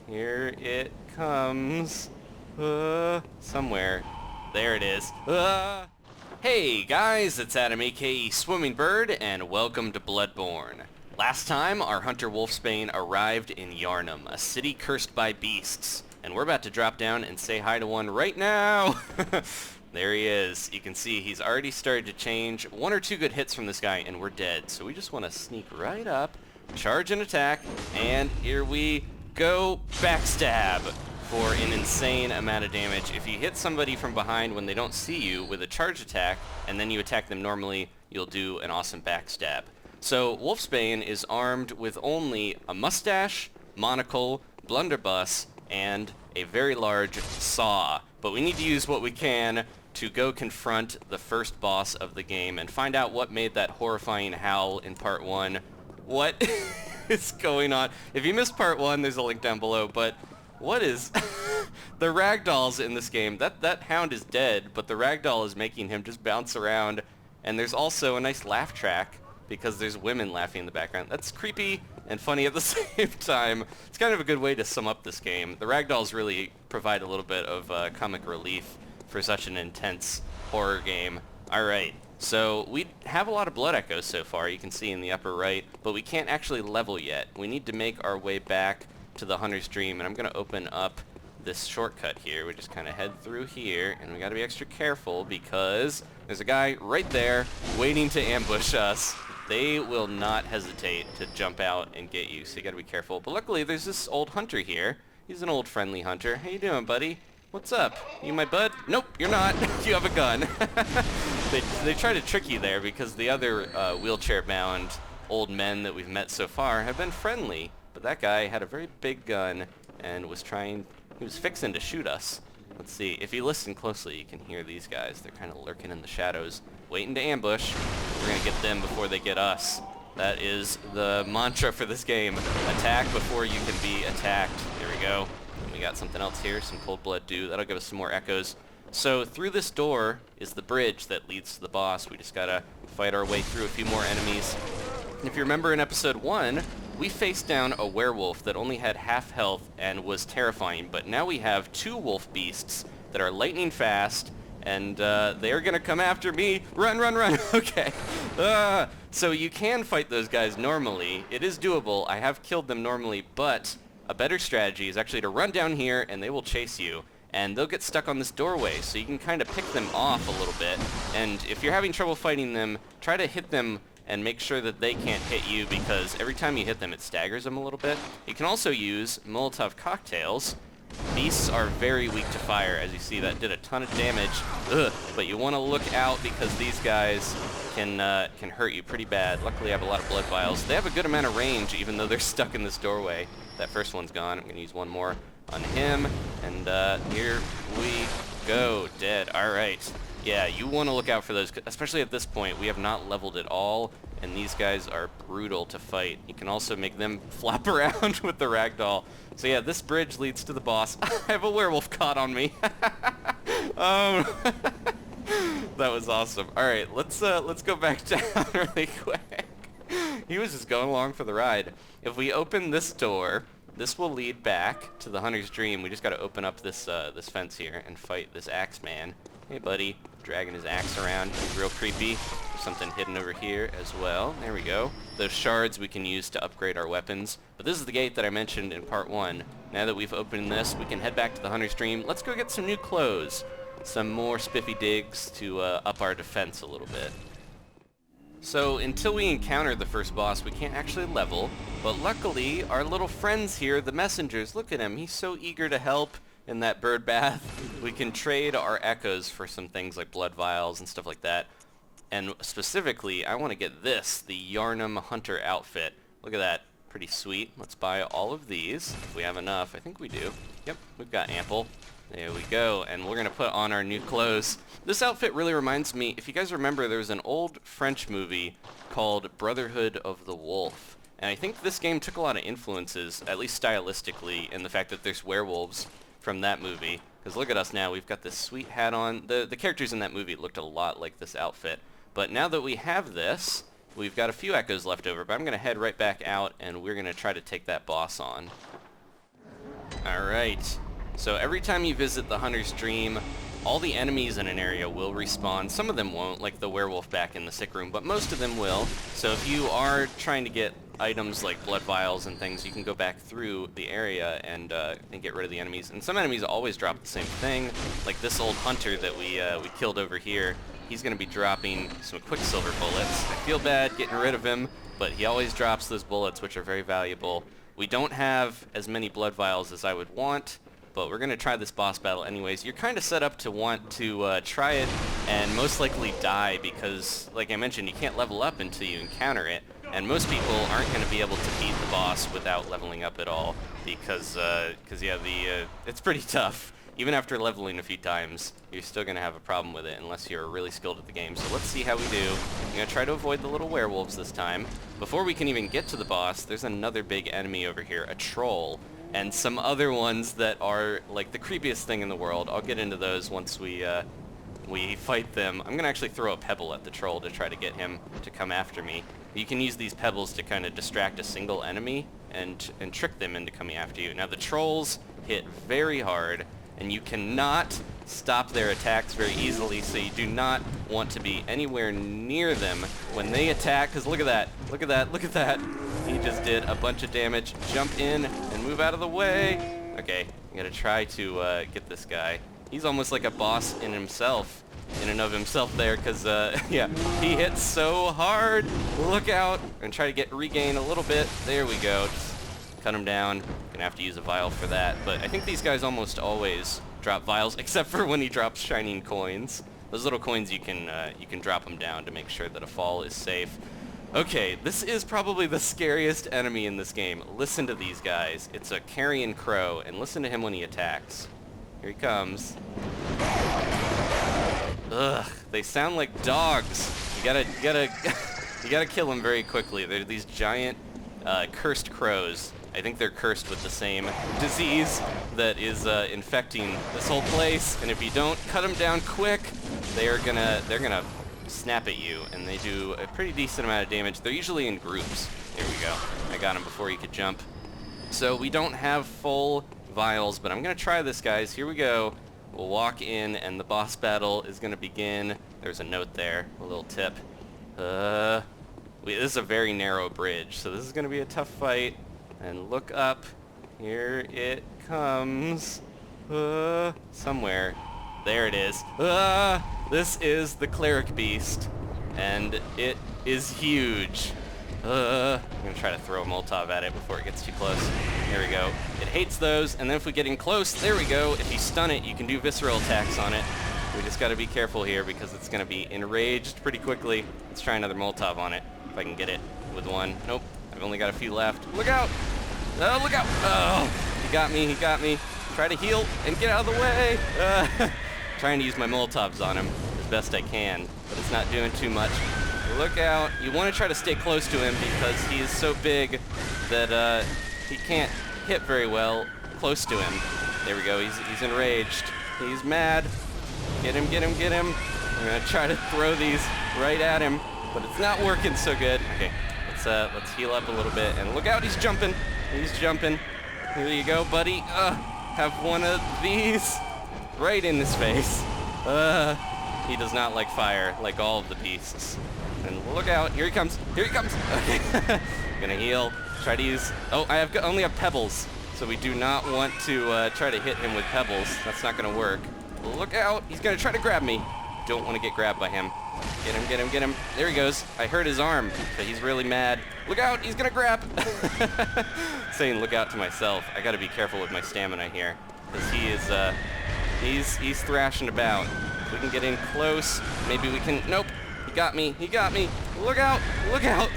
Here it comes. Somewhere. There it is. Hey guys, it's Adam aka Swimming Bird, and welcome to Bloodborne. Last time, our hunter Wolfsbane arrived in Yharnam, a city cursed by beasts. And we're about to drop down and say hi to one right now! There he is. You can see he's already started to change. One or two good hits from this guy and we're dead. So we just want to sneak right up, charge and attack, and here we go. Backstab for an insane amount of damage. If you hit somebody from behind when they don't see you with a charge attack, and then you attack them normally, you'll do an awesome backstab. So Wolfsbane is armed with only a mustache, monocle, blunderbuss, and a very large saw. But we need to use what we can to go confront the first boss of the game and find out what made that horrifying howl in part 1. What is going on? If you missed part 1, there's a link down below, but what is... the Ragdolls in this game, that hound is dead, but the Ragdoll is making him just bounce around, and there's also a nice laugh track because there's women laughing in the background. That's creepy and funny at the same time. It's kind of a good way to sum up this game. The Ragdolls really provide a little bit of comic relief for such an intense horror game. Alright, so we have a lot of blood echoes so far, you can see in the upper right, but we can't actually level yet. We need to make our way back to the Hunter's Dream, and I'm going to open up this shortcut here. We just kind of head through here, and we got to be extra careful because there's a guy right there waiting to ambush us. They will not hesitate to jump out and get you, so you gotta be careful. But luckily, there's this old hunter here. He's an old friendly hunter. How you doing, buddy? What's up? You my bud? Nope, you're not. You have a gun. They try to trick you there because the other wheelchair-bound old men that we've met so far have been friendly. But that guy had a very big gun and was fixing to shoot us. Let's see, if you listen closely, you can hear these guys. They're kind of lurking in the shadows, waiting to ambush. We're going to get them before they get us. That is the mantra for this game. Attack before you can be attacked. There we go. And we got something else here, some Coldblood dew. That'll give us some more echoes. So through this door is the bridge that leads to the boss. We just got to fight our way through a few more enemies. If you remember in episode 1, we faced down a werewolf that only had half health and was terrifying, but now we have 2 wolf beasts that are lightning fast, and they're gonna come after me. Run, run, run. Okay. So you can fight those guys normally. It is doable. I have killed them normally, but a better strategy is actually to run down here, and they will chase you, and they'll get stuck on this doorway, so you can kind of pick them off a little bit, and if you're having trouble fighting them, try to hit them and make sure that they can't hit you, because every time you hit them, it staggers them a little bit. You can also use Molotov cocktails. Beasts are very weak to fire. As you see, that did a ton of damage. But you want to look out because these guys can hurt you pretty bad. Luckily, I have a lot of blood vials. They have a good amount of range, even though they're stuck in this doorway. That first one's gone. I'm going to use one more on him, and here we go. Dead. All right. Yeah, you want to look out for those, especially at this point. We have not leveled at all, and these guys are brutal to fight. You can also make them flop around with the Ragdoll. So yeah, this bridge leads to the boss. I have a werewolf caught on me. That was awesome. All right, let's go back down really quick. He was just going along for the ride. If we open this door, this will lead back to the Hunter's Dream. We just got to open up this this fence here and fight this axe man. Hey, buddy. Dragging his axe around. He's real creepy. There's something hidden over here as well. There we go. Those shards we can use to upgrade our weapons. But this is the gate that I mentioned in part 1. Now that we've opened this, we can head back to the Hunter's Dream. Let's go get some new clothes. Some more spiffy digs to up our defense a little bit. So until we encounter the first boss, we can't actually level. But luckily, our little friends here, the messengers, look at him. He's so eager to help. In that bird bath, we can trade our echoes for some things like blood vials and stuff like that. And specifically, I want to get this, the Yharnam Hunter outfit. Look at that, pretty sweet. Let's buy all of these, if we have enough. I think we do. Yep, we've got ample. There we go, and we're going to put on our new clothes. This outfit really reminds me, if you guys remember, there was an old French movie called Brotherhood of the Wolf. And I think this game took a lot of influences, at least stylistically, in the fact that there's werewolves from that movie. Because look at us now, we've got this sweet hat on. The characters in that movie looked a lot like this outfit. But now that we have this, we've got a few echoes left over, but I'm going to head right back out and we're going to try to take that boss on. Alright, so every time you visit the Hunter's Dream, all the enemies in an area will respawn. Some of them won't, like the werewolf back in the sick room, but most of them will. So if you are trying to get items like blood vials and things, you can go back through the area and get rid of the enemies. And some enemies always drop the same thing, like this old hunter that we killed over here. He's going to be dropping some Quicksilver bullets. I feel bad getting rid of him, but he always drops those bullets, which are very valuable. We don't have as many blood vials as I would want, but we're going to try this boss battle anyways. You're kind of set up to want to try it and most likely die because, like I mentioned, you can't level up until you encounter it. And most people aren't going to be able to beat the boss without leveling up at all because yeah, it's pretty tough. Even after leveling a few times, you're still going to have a problem with it unless you're really skilled at the game. So let's see how we do. I'm going to try to avoid the little werewolves this time. Before we can even get to the boss, there's another big enemy over here, a troll, and some other ones that are like the creepiest thing in the world. I'll get into those once we fight them. I'm going to actually throw a pebble at the troll to try to get him to come after me. You can use these pebbles to kind of distract a single enemy and trick them into coming after you. Now the trolls hit very hard, and you cannot stop their attacks very easily, so you do not want to be anywhere near them when they attack, because look at that, look at that, look at that. He just did a bunch of damage. Jump in and move out of the way. Okay, I'm going to try to get this guy. He's almost like a boss in himself, in and of himself there, because, yeah, he hits so hard. Look out. I'm going to try to regain a little bit. There we go. Just cut him down. Gonna have to use a vial for that, but I think these guys almost always drop vials, except for when he drops shining coins. Those little coins, you can drop them down to make sure that a fall is safe. Okay, this is probably the scariest enemy in this game. Listen to these guys. It's a Carrion crow, and listen to him when he attacks. Here he comes. Ugh, they sound like dogs. You gotta kill them very quickly. They're these giant cursed crows. I think they're cursed with the same disease that is infecting this whole place, and if you don't cut them down quick, they're gonna snap at you, and they do a pretty decent amount of damage. They're usually in groups. There we go. I got him before he could jump. So we don't have full vials, but I'm gonna try this, guys. Here we go. We'll walk in, and the boss battle is gonna begin. There's a note there, a little tip. This is a very narrow bridge, so this is gonna be a tough fight. And look up. Here it comes. Somewhere. There it is. This is the Cleric beast, and it is huge. I'm gonna try to throw a Molotov at it before it gets too close. There we go. It hates those, and then if we get in close, there we go. If you stun it, you can do visceral attacks on it. We just gotta be careful here because it's gonna be enraged pretty quickly. Let's try another Molotov on it, if I can get it with one. Nope. I've only got a few left. Look out! Oh, look out! Oh, he got me, he got me. Try to heal and get out of the way. Trying to use my Molotovs on him as best I can, but it's not doing too much. Look out. You want to try to stay close to him because he is so big that he can't hit very well close to him. There we go. He's enraged. He's mad. Get him, get him, get him. I'm going to try to throw these right at him, but it's not working so good. Okay. Let's heal up a little bit, and look out, he's jumping. He's jumping. Here you go, buddy. Have one of these right in his face. He does not like fire, like all of the beasts. And look out, here he comes. Here he comes. Okay. Gonna heal. Try to use. Oh, only have pebbles, so we do not want to try to hit him with pebbles. That's not gonna work. Look out, he's gonna try to grab me. Don't want to get grabbed by him. Get him, get him, get him. There he goes. I hurt his arm, but he's really mad. Look out, he's gonna grab. Saying look out to myself. I gotta be careful with my stamina here, because he is, he's thrashing about. If we can get in close, maybe we can, nope. He got me, he got me. Look out, look out.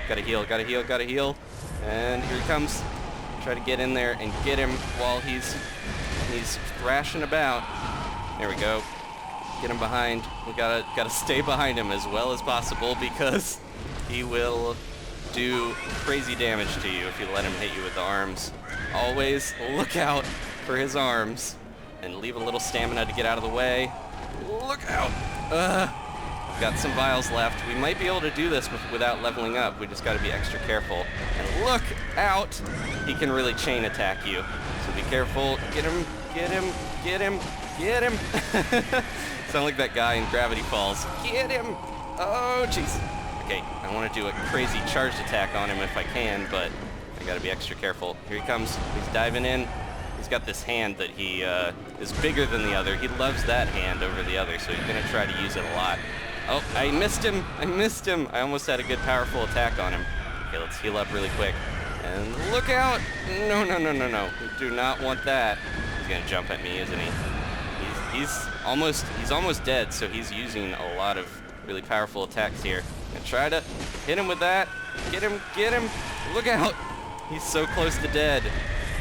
Gotta heal, gotta heal, gotta heal. And here he comes. Try to get in there and get him while he's thrashing about. There we go. Get him behind. We gotta stay behind him as well as possible because he will do crazy damage to you if you let him hit you with the arms. Always look out for his arms and leave a little stamina to get out of the way. Look out! We've got some vials left. We might be able to do this without leveling up. We just gotta be extra careful. And look out! He can really chain attack you. So be careful. Get him, get him, get him, get him. Sound like that guy in Gravity Falls. Get him! Oh, jeez. Okay, I want to do a crazy charged attack on him if I can, but I gotta be extra careful. Here he comes. He's diving in. He's got this hand that he is bigger than the other. He loves that hand over the other, so he's gonna try to use it a lot. Oh, I missed him! I missed him! I almost had a good powerful attack on him. Okay, let's heal up really quick. And look out! No, no, no, no, no. We do not want that. He's gonna jump at me, isn't he? He's almost dead, so he's using a lot of really powerful attacks here. I'm gonna try to hit him with that. Get him, get him! Look out! He's so close to dead.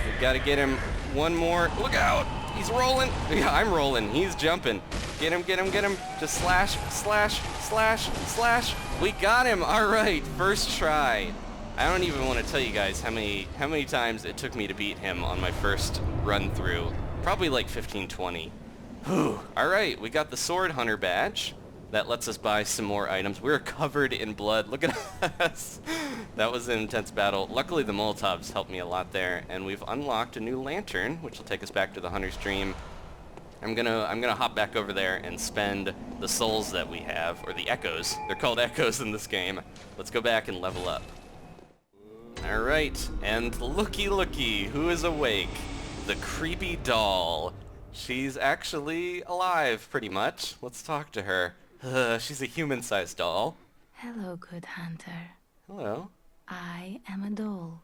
We've gotta get him one more. Look out! He's rolling! Yeah, I'm rolling. He's jumping. Get him, get him, get him. Just slash, slash, slash, slash. We got him! Alright, first try. I don't even want to tell you guys how many times it took me to beat him on my first run through. Probably like 15, 20. Whew. Alright, we got the Sword Hunter badge. That lets us buy some more items. We're covered in blood. Look at us. That was an intense battle. Luckily, the Molotovs helped me a lot there, and we've unlocked a new lantern, which will take us back to the Hunter's Dream. I'm gonna hop back over there and spend the souls that we have, or the echoes. They're called echoes in this game. Let's go back and level up. Alright, and looky, who is awake? The creepy doll. She's actually alive, pretty much. Let's talk to her. She's a human-sized doll. Hello, good hunter. Hello. I am a doll,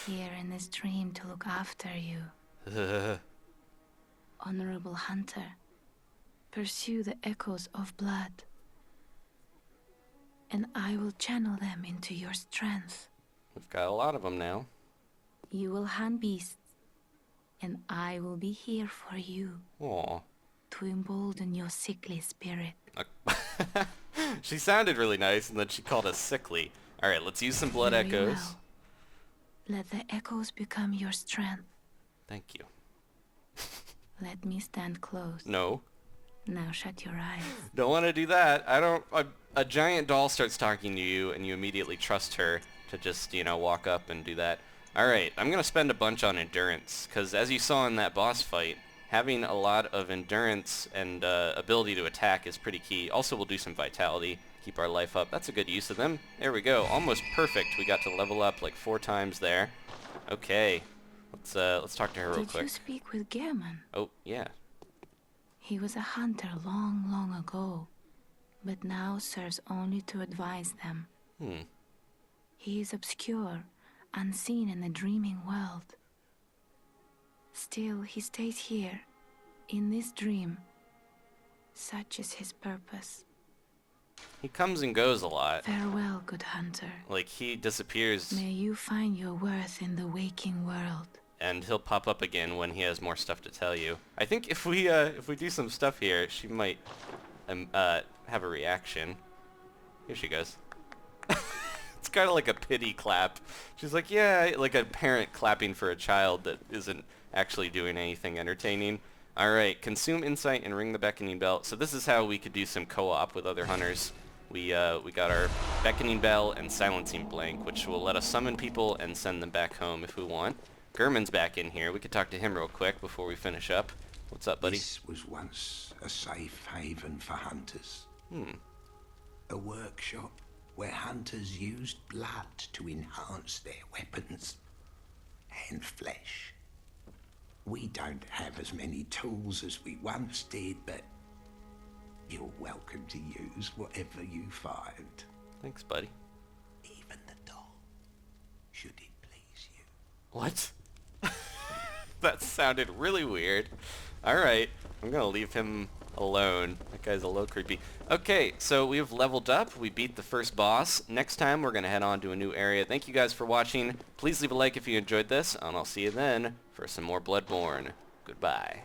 here in this dream to look after you. Honorable hunter, pursue the echoes of blood, and I will channel them into your strength. We've got a lot of them now. You will hunt beasts, and I will be here for you. Aww. To embolden your sickly spirit. She sounded really nice, and then she called us sickly. Alright, let's use some blood Very echoes. well. Let the echoes become your strength. Thank you. Let me stand close. No. Now shut your eyes. Don't want to do that. A giant doll starts talking to you, and you immediately trust her to just, walk up and do that. Alright, I'm going to spend a bunch on endurance, because as you saw in that boss fight, having a lot of endurance and ability to attack is pretty key. Also, we'll do some vitality, keep our life up. That's a good use of them. There we go. Almost perfect. We got to level up like 4 times there. Okay. Let's talk to her real quick. Did you speak with Gehrman? Oh, yeah. He was a hunter long, long ago, but now serves only to advise them. He is obscure, unseen in the dreaming world. Still, he stays here, in this dream. Such is his purpose. He comes and goes a lot. Farewell, good hunter. Like, he disappears. May you find your worth in the waking world. And he'll pop up again when he has more stuff to tell you. I think if we do some stuff here, she might have a reaction. Here she goes. It's kind of like a pity clap. She's like, yeah, like a parent clapping for a child that isn't actually doing anything entertaining. Alright, consume insight and ring the beckoning bell. So this is how we could do some co-op with other hunters. We got our beckoning bell and silencing blank, which will let us summon people and send them back home if we want. Gehrman's back in here. We could talk to him real quick before we finish up. What's up, buddy? This was once a safe haven for hunters. A workshop where hunters used blood to enhance their weapons and flesh. We don't have as many tools as we once did, but you're welcome to use whatever you find. Thanks, buddy. Even the doll, should it please you. What? That sounded really weird. Alright, I'm gonna leave him alone. That guy's a little creepy. Okay, so we've leveled up. We beat the first boss. Next time, we're gonna head on to a new area. Thank you guys for watching. Please leave a like if you enjoyed this, and I'll see you then for some more Bloodborne. Goodbye.